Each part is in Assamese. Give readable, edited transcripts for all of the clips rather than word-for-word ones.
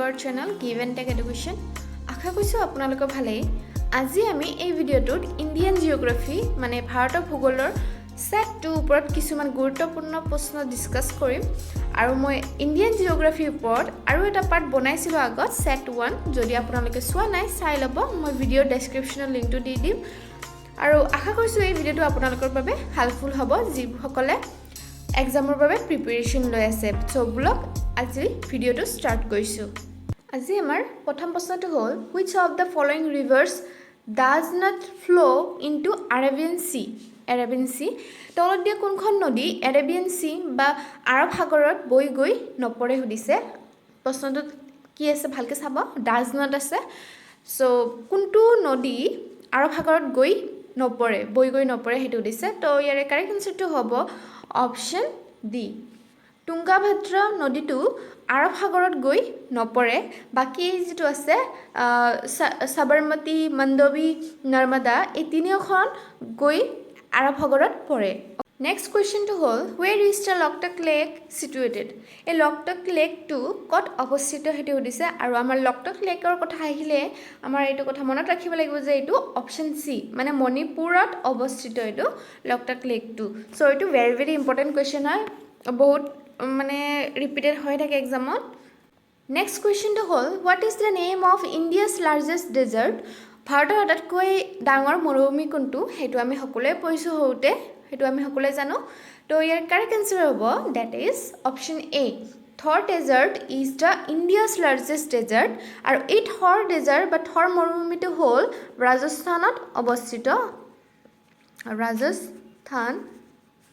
Our channel give and take education आशा কৰিছো আপোনালোক ভালেই আজি আমি এই ভিডিওটোত ইন্ডিয়ান জিওগ্ৰাফি মানে ভাৰতৰ ভূগোলৰ সেট 2 ওপৰত কিছুমান গুৰুত্বপূৰ্ণ প্ৰশ্ন ডিসকাস কৰিম আৰু মই ইন্ডিয়ান জিওগ্ৰাফিৰ ওপৰত আৰু এটা পাৰ্ট বনাইছিলো আগত সেট 1 যদি আপোনালোকে চোৱা নাই চাই লব মই ভিডিও ডেসক্ৰিপচনৰ লিংকটো দি দিম আৰু আশা কৰিছো এই ভিডিওটো আপোনালোকৰ বাবে হেল্পফুল হ'ব যিসকলে এক্সামৰ বাবে প্ৰিপাৰেচন লৈ আছে সো ব্লগ আজি ভিডিওটো স্টাৰ্ট কৰিছো আজি আমাৰ প্ৰথম প্ৰশ্নটো হ'ল which of the following rivers does not flow into Arabian Sea তলত দিয়া কোনখন নদী Arabian Sea বা আৰব সাগৰত বৈ গৈ নপৰে সুধিছে প্ৰশ্নটো কি আছে ভালকে চাব does not আছে সো কোনটো নদী আৰব সাগৰত গৈ নপৰে বৈ গৈ নপৰে হেতু দিছে তো ইয়াৰ কাৰেক্ট আনসাৰটো হ'ব অপশন ডি তুঙ্গাভদ্ৰা নদীটো আৰব সাগৰত গৈ নপৰে বাকি যেটো আছে সাবৰমতী মন্দবী নৰ্মদা এই তিনিখন গৈ আৰব সাগৰত পৰে নেক্সট কোৱেশ্চনটো হ'ল where is the Loktak Lake situated এই Loktak Lake টো কত অৱস্থিত হেতু দিছে আৰু আমাৰ Loktak Lakeৰ কথা আহিলে আমাৰ এইটো কথা মনত ৰাখিব লাগিব যে এইটো অপশন সি মানে মণিপুৰত অৱস্থিত এইটো Loktak Lake টো সো এইটো very important question হয় বহুত মানে ৰিপিটেড হৈ থাকে এক্সামত নেক্সট কোৱেশ্চনটো হ'ল what is the name of India's largest desert ভাৰতৰ আটাইতকৈ ডাঙৰ মৰুভূমি কোনটো হেতু আমি সকলোৱে পঢ়িছো হওতে হেতু আমি সকলোৱে জানো তো ইয়াৰ কাৰেক্ট আনসাৰ হ'ব that is option A Thar desert is the India's largest desert আৰু এই Thar desert বা Thar মৰুভূমিটো হ'ল ৰাজস্থানত অৱস্থিত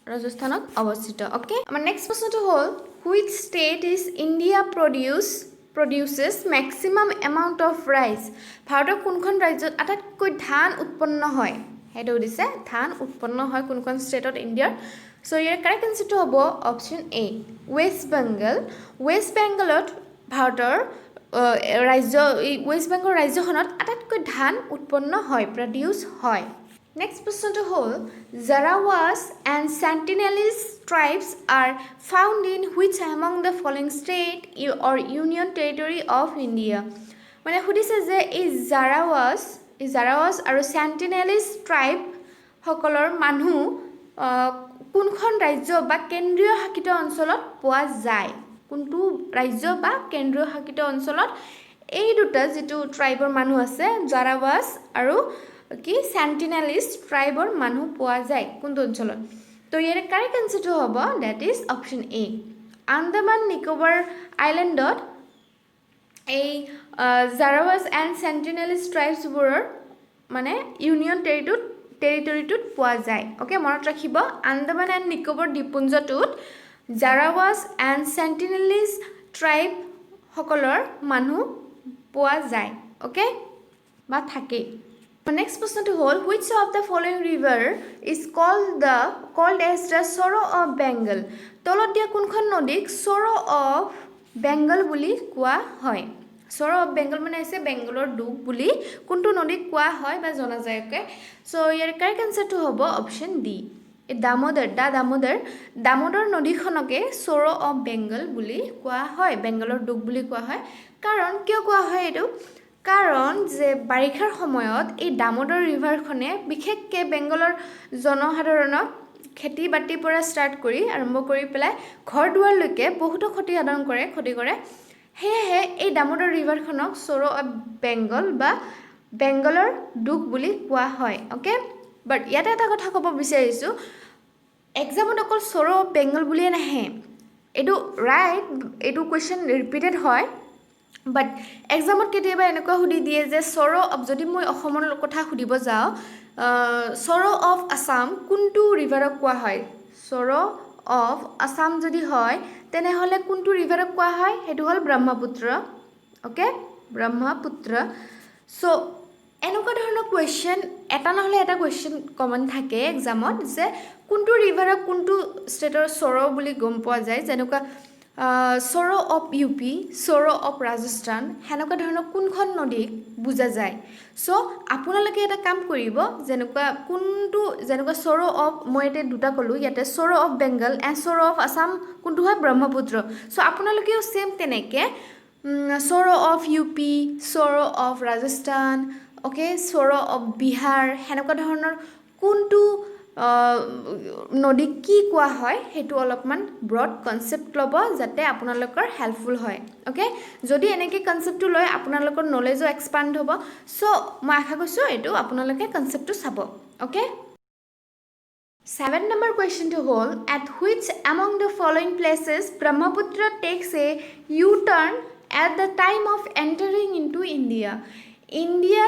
ৰাজস্থানত অৱস্থিত ওকে আমাৰ নেক্সট প্ৰশ্নটো হ'ল which state is India produces maximum amount of rice ভাৰতৰ কোনখন ৰাজ্যত আটাইতকৈ ধান উৎপন্ন হয় হেতু দিছে ধান উৎপন্ন হয় কোনখন ষ্টেটত ইণ্ডিয়াৰ সো ইয়াৰ কাৰেক্ট আনসাৰটো হ'ব অপশন এ ৱেষ্ট বেংগলত ভাৰতৰ ৱেষ্ট বেংগল ৰাজ্যখনত আটাইতকৈ ধান উৎপন্ন হয় প্ৰডিউস হয় Next question to hold Zarawas and Sentinelese tribes are found in which among the following state or union territory of India মানে সুধিছে যে এই Zarawas আৰু Sentinelese tribe সকলৰ মানুহ কোনখন ৰাজ্য বা কেন্দ্ৰীয় শাসিত অঞ্চলত পোৱা যায় কোনটো ৰাজ্য বা কেন্দ্ৰীয় শাসিত অঞ্চলত এই দুটা যেটো ট্ৰাইবৰ মানুহ আছে Zarawas আৰু কি Sentinelese ট্ৰাইবৰ মানুহ পোৱা যায় কোনটো অঞ্চলত তো ইয়াৰ কাৰেক্ট আনসাৰটো হ'ব that is option A Andaman Nicobar আইল্যান্ডত এই Zarawas and Sentinelese tribes বোৰৰ মানে ইউনিয়ন টেৰিটৰিটোত পোৱা যায় ওকে মনত ৰাখিব আন্দামান এণ্ড নিকোবৰ দ্বীপপুঞ্জটোত Zarawas and Sentinelese tribe সকলৰ মানুহ পোৱা যায় ওকে বা থাকে Next question to hold which of the following river is called as the Sorrow of Bengal তলত দিয়া কোনখন নদীক Sorrow of Bengal বুলি কোৱা হয় Sorrow of Bengal মানে আছে বেংগলৰ দুখ বুলি কোনটো নদীক কোৱা হয় বা জনা যায় ওকে সো ইয়াৰ কাৰেক্ট আনসাৰটো হ'ব অপশন ডি দামোদৰ নদীখনকে Sorrow of Bengal বুলি কোৱা হয় বেংগলৰ দুখ বুলি কোৱা হয় কাৰণ কিয় কোৱা হয় এইটো কাৰণ যে বাৰিষাৰ সময়ত এই দামোদৰ ৰিভাৰখনে বিশেষকৈ বেংগলৰ জনসাধাৰণক খেতি বাতিৰ পৰা ষ্টাৰ্ট কৰি আৰম্ভ কৰি পেলাই ঘৰ দুৱাৰলৈকে বহুতো ক্ষতি কৰে হেহে এই দামোদৰ ৰিভাৰখনক Sorrow of Bengal বা বেংগলৰ দুখ বুলি কোৱা হয় ওকে বাট ইয়াতে এটা কথা ক'ব বিচাৰিছো এক্সামত অকল Sorrow of Bengal বুলিয়ে নাহে এইটো ৰাইট এইটো কোৱেশ্চন ৰিপিটেড হয় But examot কেতিয়াবা এনেকুৱা হুদি দিয়ে যে Sorrow of যদি মই অসমৰ কথা হুদিব যাও Sorrow of Assam কোনটো ৰিভাৰক কোৱা হয় Sorrow of Assam যদি হয় তেনে হলে কোনটো ৰিভাৰক কোৱা হয় হেতু হল ব্ৰহ্মপুত্ৰ ওকে ব্ৰহ্মপুত্ৰ সো এনেকুৱা ধৰণৰ কোৱেশ্চন এটা নহলে এটা কোৱেশ্চন কমন থাকে এক্সামত যে কোনটো ৰিভাৰক কোনটো ষ্টেটৰ Sorrow বুলি গম পোৱা যায় যেনেকুৱা Sorrow of UP Sorrow of Rajasthan হেনকা ধৰণৰ কোনখন নদীক বুজা যায় সো আপোনালোকে এটা কাম কৰিব যেনেকুৱা Sorrow of মইতে দুটা কলো ইয়াতে Sorrow of Bengal and Sorrow of Assam কোনটো হয় ব্ৰহ্মপুত্ৰ সো আপোনালোকেও সেম তেনেকে সৌৰ অফ UP, সৌৰ অফ ৰাজস্থান, অ'কে, সৌৰ অফ বিহাৰ, সেনেকুৱা ধৰণৰ কোনটো নদীক কি কোৱা হয় সেইটো অলপমান ব্ৰড কনচেপ্ট ল'ব যাতে আপোনালোকৰ হেল্পফুল হয়, অ'কে। যদি এনেকৈ কনচেপ্টটো লয় আপোনালোকৰ নলেজো এক্সপাণ্ড হ'ব। চ' মই আশা কৰিছোঁ এইটো আপোনালোকে কনচেপ্টটো চাব, okay. 7 number question to hold, at which among the following places Brahmaputra takes a U-turn at the time of entering into India? India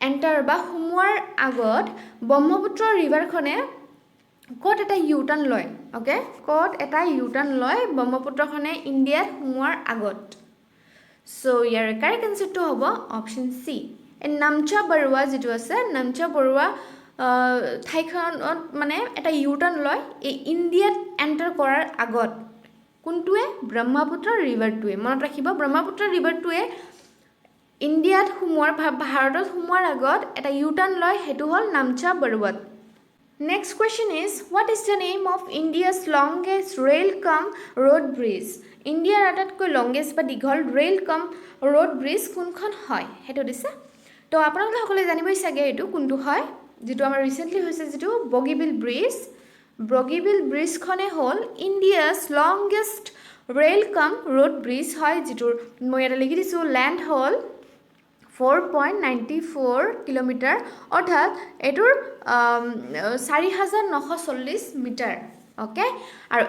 enter বা সোমোৱাৰ আগত ব্ৰহ্মপুত্ৰ ৰিভাৰখনে ক'ত এটা U-turn লয়, অ'কে, ক'ত এটা U-turn লয় ব্ৰহ্মপুত্ৰখনে ইণ্ডিয়াত সোমোৱাৰ আগত। চ' ইয়াৰ কাৰেক্ট এনচাৰটো হ'ব অপশ্যন চি, নামচা বৰুৱা যিটো আছে, নামচা বৰুৱা ঠাইখনত মানে এটা U-turn লয় এই ইণ্ডিয়াত এণ্টাৰ কৰাৰ আগত। কোনটোৱে? ব্ৰহ্মপুত্ৰ ৰিভাৰটোৱে। মনত ৰাখিব, ব্ৰহ্মপুত্ৰ ৰিভাৰটোৱে ইণ্ডিয়াত সোমোৱাৰ ভাৰতত সোমোৱাৰ আগত এটা U-turn লয়, সেইটো হ'ল নামচা বৰুৱাত। Next question is, what is the name of India's longest rail cum road bridge? ইণ্ডিয়াৰ আটাইতকৈ লংগেষ্ট বা দীঘল ৰেইল কাম ৰোড ব্ৰিজ কোনখন হয় সেইটো দিছে। তো আপোনালোকে সকলোৱে জানিবই চাগে এইটো কোনটো হয়, যিটো আমাৰ ৰিচেণ্টলি হৈছে, যিটো বগীবিল ব্ৰিজ। বগীবিল ব্ৰিজখনে হ'ল India's longest rail cum road bridge হয়, যিটোৰ মই ইয়াতে লিখি দিছোঁ লেণ্ড হ'ল 4.94 কিলোমিটাৰ, অৰ্থাৎ এইটোৰ 4,940 মিটাৰ, অ'কে। আৰু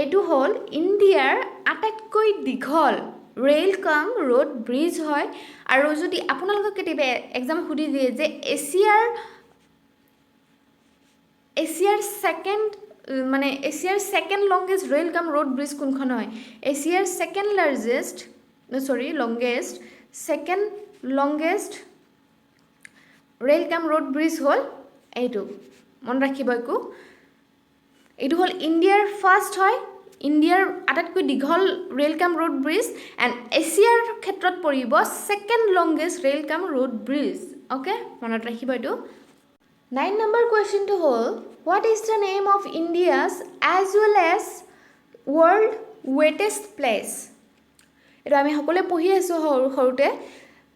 এইটো হ'ল ইণ্ডিয়াৰ আটাইতকৈ দীঘল ৰেইল কাম ৰোড ব্ৰিজ হয়। আৰু যদি আপোনালোকক কেতিয়াবা এক্সাম সুধি দিয়ে যে এছিয়াৰ second longest rail cum road bridge কোনখন হয়, এছিয়াৰ second longest rail cum road bridge হ'ল এইটো, মনত ৰাখিব একো। এইটো হ'ল ইণ্ডিয়াৰ ফাৰ্ষ্ট হয়, ইণ্ডিয়াৰ আটাইতকৈ দীঘল rail cum road bridge, and এছিয়াৰ ক্ষেত্ৰত পৰিব second longest rail cum road bridge, okay, মনত ৰাখিব এইটো। 9 number question to hold, what is the name of India's as well as world wettest place? এইটো আমি সকলোৱে পঢ়ি আছোঁ সৰুতে।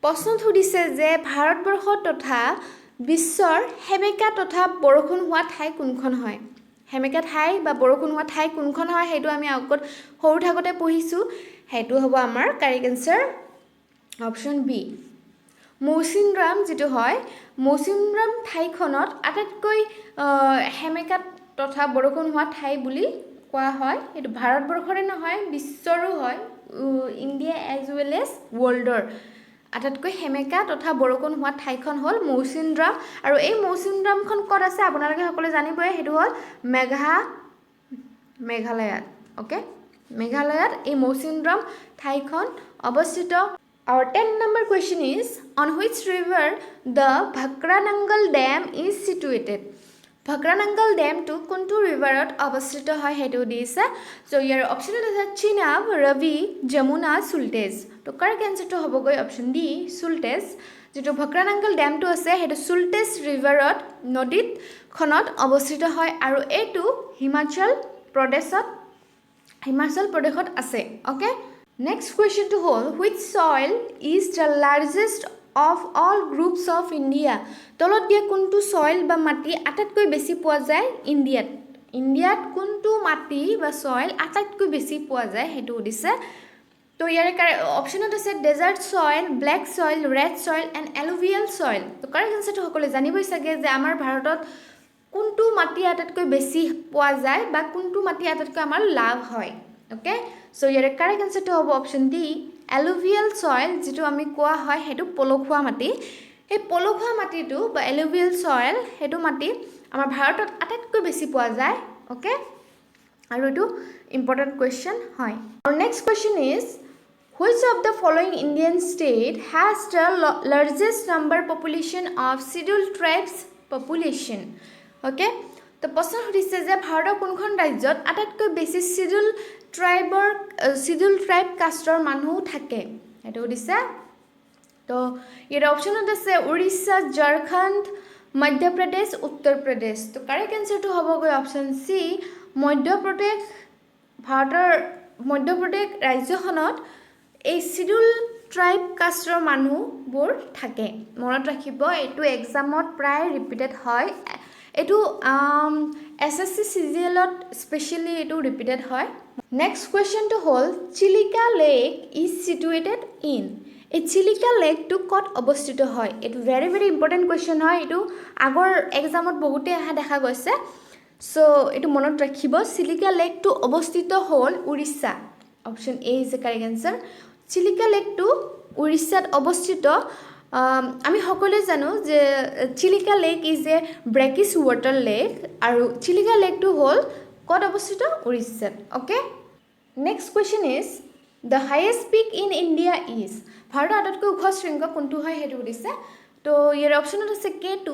প্ৰশ্ন সুধিছে যে ভাৰতবৰ্ষ তথা বিশ্বৰ সেমেকা তথা বৰষুণ হোৱা ঠাই কোনখন হয়? সেমেকা ঠাই বা বৰষুণ হোৱা ঠাই কোনখন হয় সেইটো আমি আগত সৰু থাকোঁতে পঢ়িছোঁ, সেইটো হ'ব আমাৰ correct answer option B. Mawsynram যিটো হয়, মৌচিনৰাম ঠাইখনত আটাইতকৈ সেমেকা তথা বৰষুণ হোৱা ঠাই বুলি কোৱা হয়। এইটো ভাৰতবৰ্ষৰে নহয়, বিশ্বৰো হয়, ইণ্ডিয়া এজ ৱেল এজ ৱৰ্ল্ডৰ আটাইতকৈ সেমেকা তথা বৰষুণ হোৱা ঠাইখন হ'ল মৌচিনৰাম। আৰু এই মৌচিনৰামখন ক'ত আছে আপোনালোকে সকলোৱে জানিবই, সেইটো হ'ল মেঘালয়ত, অ'কে, মেঘালয়ত এই মৌচিনৰাম ঠাইখন অৱস্থিত। Our 10 number question is, on which river the Bhakranangal Dam is situated? Bhakranangal Dam to কোনটো ৰিভাৰত অৱস্থিত হয় সেইটো দিছে। চ' ইয়াৰ অপশ্যনত আছে চিনাব, ৰবি, যমুনা, চুলটেজ। তো কাৰেক্ট এনচাৰটো হ'বগৈ অপশ্যন ডি, চুলটেজ। যিটো ভক্ৰানাংগল ডেমটো আছে সেইটো চুলটেজ ৰিভাৰত নদীখনত অৱস্থিত হয়, আৰু এইটো হিমাচল প্ৰদেশত আছে, okay. Next question to hold, which soil is the largest of all groups of India? তলত দিয়া কোনটো সইল বা মাটি আটাইতকৈ বেছি পোৱা যায় ইণ্ডিয়াত কোনটো মাটি বা সইল আটাইতকৈ বেছি পোৱা যায় সেইটো দিছে। তো ইয়াৰে অপশ্যনত আছে desert soil, black soil, red soil and alluvial soil. তো কাৰেক্ট এনচাৰটো সকলোৱে জানিবই চাগে যে আমাৰ ভাৰতত কোনটো মাটি আটাইতকৈ বেছি পোৱা যায় বা কোনটো মাটি আটাইতকৈ আমাৰ লাভ হয়, অ'কে। চ' ইয়াৰে কাৰেক্ট এনচাৰটো হ'ব অপশ্যন ডি, এলুভিয়েল সইল, যিটো আমি কোৱা হয় সেইটো পলসুৱা মাটি। সেই পলসুৱা মাটিটো বা এলুভিয়েল সইল সেইটো মাটি আমাৰ ভাৰতত আটাইতকৈ বেছি পোৱা যায়, অ'কে। আৰু এইটো ইম্পৰ্টেণ্ট কুৱেশ্যন হয়। আৰু next question is, which of the following Indian state has the largest number population of scheduled tribes population? Okay, তো প্ৰশ্ন সুধিছে যে ভাৰতৰ কোনখন ৰাজ্যত আটাইতকৈ বেছি শিডিউল ট্ৰাইব কাষ্টৰ মানুহ থাকে সেইটো দিছে। তো ইয়াৰ অপশ্যনত আছে উৰিষ্যা, ঝাৰখণ্ড, মধ্যপ্ৰদেশ, উত্তৰ প্ৰদেশ। তো কাৰেক্ট এনচাৰটো হ'বগৈ অপশ্যন চি, মধ্যপ্ৰদেশ। ভাৰতৰ মধ্যপ্ৰদেশ ৰাজ্যখনত এই শিডিউল ট্ৰাইব কাষ্টৰ মানুহবোৰ থাকে মনত ৰাখিব এইটো এক্সামত প্ৰায় ৰিপিটেড হয় এইটো SSC CGLত স্পেচিয়েলি এইটো ৰিপিটেড হয় নেক্সট কুৱেশ্যনটো হ'ল Chilika lake is situated in এই চিলিকা লেকটো ক'ত অৱস্থিত হয় এইটো ভেৰি ভেৰি ইম্পৰ্টেণ্ট কুৱেশ্যন হয় এইটো আগৰ এক্সামত বহুতে অহা দেখা গৈছে চ' এইটো মনত ৰাখিব চিলিকা লেকটো অৱস্থিত হ'ল Orissa option A is the correct answer Chilika লেকটো উৰিষ্যাত অৱস্থিত আমি সকলোৱে জানো যে Chilika lake is a brackish water lake আৰু চিলিকা লেকটো হ'ল ক'ত অৱস্থিত উৰিষ্যাত okay next question is the highest peak in India is ভাৰতৰ আটাইতকৈ ওখ শৃংগ কোনটো হয় সেইটো সুধিছে তো ইয়াৰ অপশ্যনত আছে K2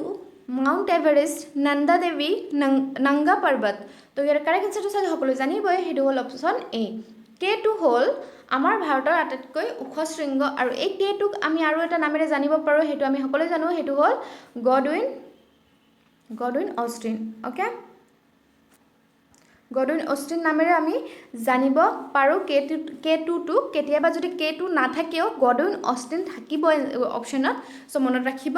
মাউণ্ট এভাৰেষ্ট নন্দা দেৱী নাংগা পৰ্বত তো ইয়াৰ কাৰেক্ট এনচাৰটো চাগে সকলোৱে জানিবই সেইটো হ'ল অপশ্যন এ K2 হ'ল আমাৰ ভাৰতৰ আটাইতকৈ ওখ শৃংগ আৰু এই K2ক আমি আৰু এটা নামেৰে জানিব পাৰোঁ সেইটো আমি সকলোৱে জানো সেইটো হ'ল Godwin Austen okay Godwin Austen নামেৰে আমি জানিব পাৰোঁ K2টো কেতিয়াবা যদি K2 নাথাকেও গডউইন অষ্টিন থাকিব অপশ্যনত চ' মনত ৰাখিব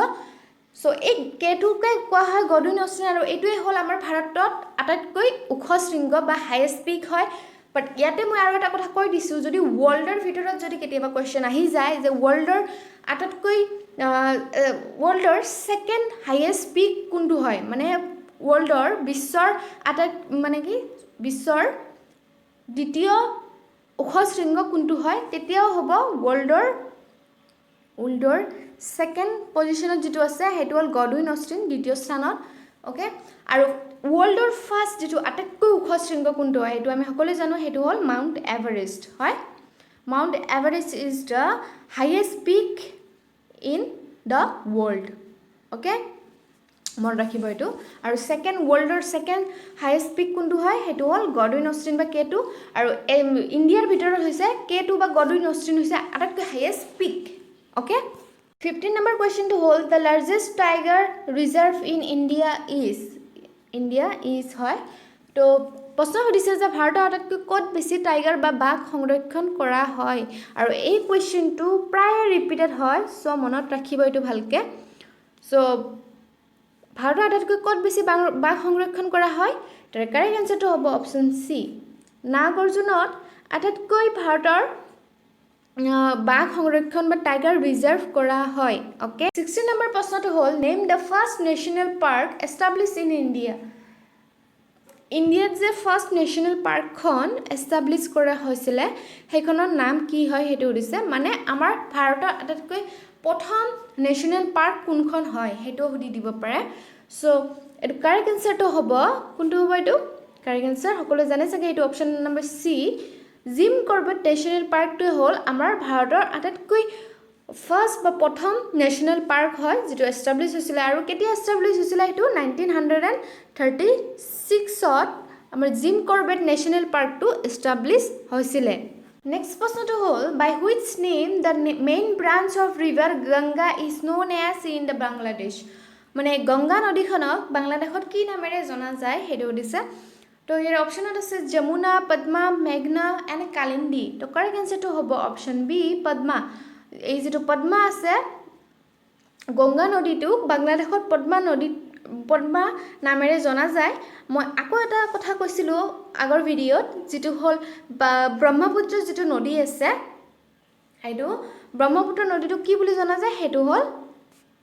চ' এই K2কে কোৱা হয় গডউইন অষ্টিন আৰু এইটোৱে হ'ল আমাৰ ভাৰতত আটাইতকৈ ওখ শৃংগ বা হাইয়েষ্ট পিক হয় বাট ইয়াতে মই আৰু এটা কথা কৈ দিছোঁ যদি ৱৰ্ল্ডৰ ভিতৰত যদি কেতিয়াবা কুৱেশ্যন আহি যায় যে ৱৰ্ল্ডৰ আটাইতকৈ ৱৰ্ল্ডৰ ছেকেণ্ড হাইয়েষ্ট পিক কোনটো হয় মানে ৱৰ্ল্ডৰ বিশ্বৰ মানে কি বিশ্বৰ দ্বিতীয় ওখ শৃংগ কোনটো হয় তেতিয়াও হ'ব ৱৰ্ল্ডৰ ছেকেণ্ড পজিশ্যনত যিটো আছে সেইটো হ'ল গডউইন অষ্টিন দ্বিতীয় স্থানত অ'কে আৰু ৱৰ্ল্ডৰ ফাৰ্ষ্ট যিটো আটাইতকৈ ওখ শৃংগ কোনটো হয় সেইটো আমি সকলোৱে জানো সেইটো হ'ল মাউণ্ট এভাৰেষ্ট হয় mount Everest is the highest peak in the world okay মনত ৰাখিব এইটো আৰু ৱৰ্ল্ডৰ ছেকেণ্ড হাইয়েষ্ট পিক কোনটো হয় সেইটো হ'ল গডউইন অষ্টিন বা K2 আৰু ইণ্ডিয়াৰ ভিতৰত হৈছে K2 বা গডউইন অষ্টিন হৈছে আটাইতকৈ হাইয়েষ্ট পিক অ'কে 15 নম্বৰ কুৱেশ্যনটো হ'ল the largest tiger reserve in India is হয় তো প্ৰশ্ন সুধিছে যে ভাৰতৰ আটাইতকৈ ক'ত বেছি টাইগাৰ বা বাঘ সংৰক্ষণ কৰা হয় আৰু এই কুৱেশ্যনটো প্ৰায় ৰিপিটেড হয় চ' মনত ৰাখিব এইটো ভালকৈ চ' ভাৰতৰ আটাইতকৈ ক'ত বেছি বাঘ সংৰক্ষণ কৰা হয় তাৰ কাৰেক্ট এনচাৰটো হ'ব অপশ্যন চি নাগাৰ্জুনত আটাইতকৈ ভাৰতৰ বাঘ সংৰক্ষণ বা টাইগাৰ ৰিজাৰ্ভ কৰা হয় অ'কে 16 নম্বৰ প্ৰশ্নটো হ'ল name the first national park establish in ইণ্ডিয়াত যে ফাৰ্ষ্ট নেশ্যনেল পাৰ্কখন এষ্টাব্লিছ কৰা হৈছিলে সেইখনৰ নাম কি হয় সেইটো সুধিছে মানে আমাৰ ভাৰতৰ আটাইতকৈ প্ৰথম নেশ্যনেল পাৰ্ক কোনখন হয় সেইটো সুধি দিব পাৰে চ' এইটো কাৰেক্ট এনচাৰটো হ'ব কোনটো হ'ব এইটো কাৰেক্ট এনচাৰ সকলোৱে জানে চাগে এইটো option number C Jim Corbett national পাৰ্কটোৱে হ'ল আমাৰ ভাৰতৰ আটাইতকৈ ফাৰ্ষ্ট বা প্ৰথম নেশ্যনেল পাৰ্ক হয় যিটো এষ্টাব্লিছ হৈছিলে আৰু কেতিয়া এষ্টাব্লিছ হৈছিলে সেইটো 1936ত আমাৰ জিম কৰবেট নেশ্যনেল পাৰ্কটো এষ্টাব্লিছ হৈছিলে নেক্সট প্ৰশ্নটো হ'ল by which name the main branch of river Ganga is known as in the Bangladesh মানে গংগা নদীখনক বাংলাদেশত কি নামেৰে জনা যায় সেইটো সুধিছে তো ইয়াৰ অপশ্যনত আছে যমুনা পদ্মা মেঘনা এণ্ড কালিন্দী তো কাৰেক্ট এনচাৰটো হ'ব অপশ্যন বি পদ্মা এই যিটো পদ্মা আছে গংগা নদীটোক বাংলাদেশত পদ্মা নামেৰে জনা যায় মই আকৌ এটা কথা কৈছিলোঁ আগৰ ভিডিঅ'ত যিটো হ'ল ব্ৰহ্মপুত্ৰ যিটো নদী আছে সেইটো ব্ৰহ্মপুত্ৰ নদীটোক কি বুলি জনা যায় সেইটো হ'ল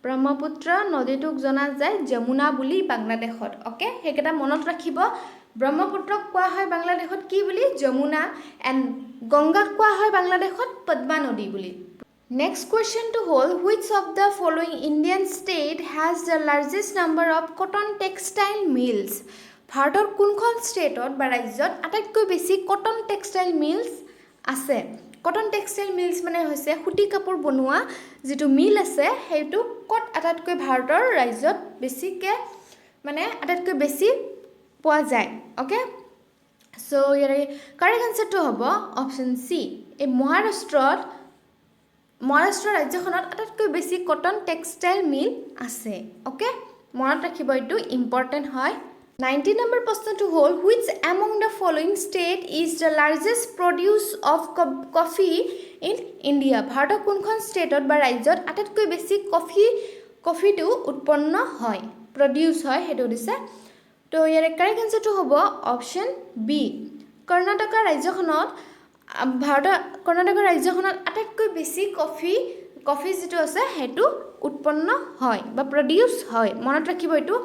ব্ৰহ্মপুত্ৰ নদীটোক জনা যায় যমুনা বুলি বাংলাদেশত অ'কে সেইকেইটা মনত ৰাখিব ব্ৰহ্মপুত্ৰক কোৱা হয় বাংলাদেশত কি বুলি যমুনা এণ্ড গংগাক কোৱা হয় বাংলাদেশত পদ্মা নদী বুলি নেক্সট কুৱেশ্যনটো হ'ল which of the following Indian state has the largest number of cotton textile mills ভাৰতৰ কোনখন ষ্টেটত বা ৰাজ্যত আটাইতকৈ বেছি কটন টেক্সটাইল মিলছ আছে কটন টেক্সটাইল মিলছ মানে হৈছে সুতি কাপোৰ বনোৱা যিটো মিল আছে সেইটো ক'ত আটাইতকৈ ভাৰতৰ ৰাজ্যত বেছিকৈ মানে আটাইতকৈ বেছি পোৱা যায় অ'কে চ' ইয়াৰ কাৰেক্ট এনচাৰটো হ'ব অপশ্যন চি এই মহাৰাষ্ট্ৰ ৰাজ্যখনত আটাইতকৈ বেছি কটন টেক্সটাইল মিল আছে অ'কে মনত ৰাখিব এইটো ইম্পৰ্টেণ্ট হয় 19 নম্বৰ প্ৰশ্নটো হ'ল which among the following state is the largest produce of coffee in India ভাৰতৰ কোনখন ষ্টেটত বা ৰাজ্যত আটাইতকৈ বেছি কফিটো উৎপন্ন হয় প্ৰডিউচ হয় সেইটো দিছে তো ইয়াৰ কাৰেক্ট আনসাৰটো হ'ব অপশ্যন বি কৰ্ণাটকা ৰাজ্যখনত কৰ্ণাটকা ৰাজ্যখনত আটাইতকৈ বেছি কফি যিটো আছে সেইটো উৎপন্ন হয় বা প্ৰডিউচ হয় মনত ৰাখিব এইটো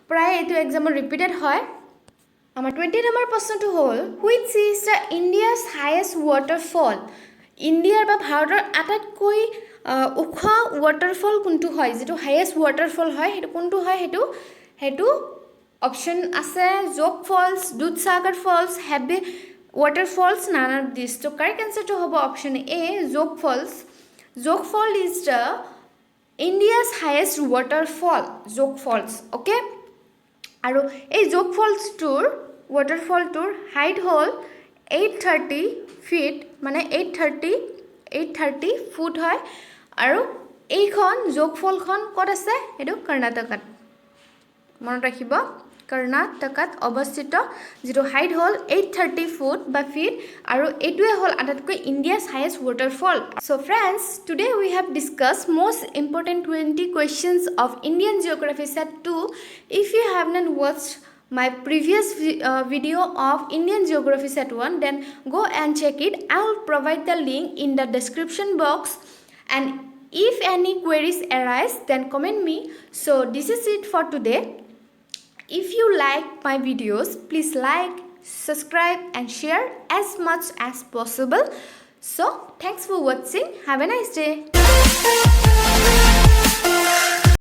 প্ৰায় এইটো এক্সামত ৰিপিটেড হয় আমাৰ 20 নম্বৰ প্ৰশ্নটো হ'ল which is the India's highest waterfall ইণ্ডিয়াৰ বা ভাৰতৰ আটাইতকৈ ওখ ৱাটাৰফল কোনটো হয় যেটো হাইয়েষ্ট ৱাটাৰফল হয় সেইটো কোনটো হয় সেইটো অপশ্যন আছে Jog falls Dudhsagar falls Hebbe waterfalls none of this তো কাৰেক্ট আনসাৰটো হ'ব option A Jog fall is the India's highest waterfall Jog falls okay আৰু এই যোগ ফলছটোৰ ৱাটাৰফলটোৰ হাইট হ'ল 830 ফিট মানে 830 ফুট হয় আৰু এইখন যোগ ফলখন ক'ত আছে এইটো কৰ্ণাটকাত মনত ৰাখিব কৰ্ণাটকাত অৱস্থিত যেটো হাইট হ'ল 830 ফুট বা ফিট আৰু এইটোৱে হ'ল আটাইতকৈ India's highest waterfall so friends today we have discuss most important 20 questions of Indian Geography Set 2 if you have not watched my previous video of Indian Geography Set 1 then go and check it I will provide the link in the description box and if any queries arise then comment me so this is it for today if you like my videos please like subscribe and share as much as possible so thanks for watching have a nice day